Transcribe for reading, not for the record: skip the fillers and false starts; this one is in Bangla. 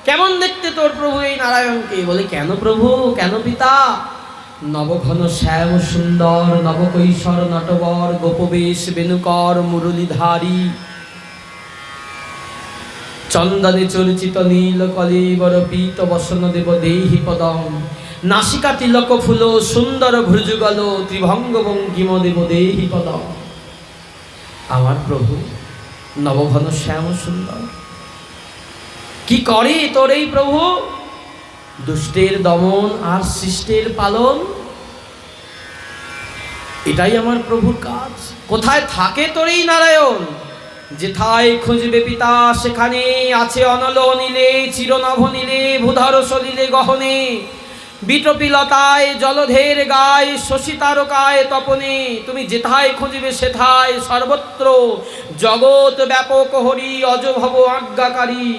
কেমন দেখতে তোর প্রভু এই নারায়ণকে? বলে কেন প্রভু, কেন পিতা? নবঘন শ্যাম সুন্দর, নবকৈশর নটবর, গোপবেশ বেণুকর মুরলীধারী, চন্দনে চর্চিত নীল কলেবর পীত বসন দেব দেহি পদম, নাসিকা তিলক ফুল সুন্দর ভ্রুযুগল, ত্রিভঙ্গ বঙ্কিম দেব দেহি পদম। আমার প্রভু নবঘন শ্যাম সুন্দর, কি করে তোর এই প্রভু? দুষ্টের দমন আর শিষ্টের পালন, এটাই আমার প্রভুর কাজ। কোথায় থাকে তোর এই নারায়ণ? যেথায় খুঁজবে পিতা সেখানে আছে অনল নীলে, চিরনভ নীলে, ভূধর সলিলে গহনে, বিটপিলতায় জলধের গায়ে, শশী তারকায় তপনে। তুমি যেথায় খুঁজবে সেথায়, সর্বত্র জগৎ ব্যাপক হরি, অজভব আজ্ঞাকারী।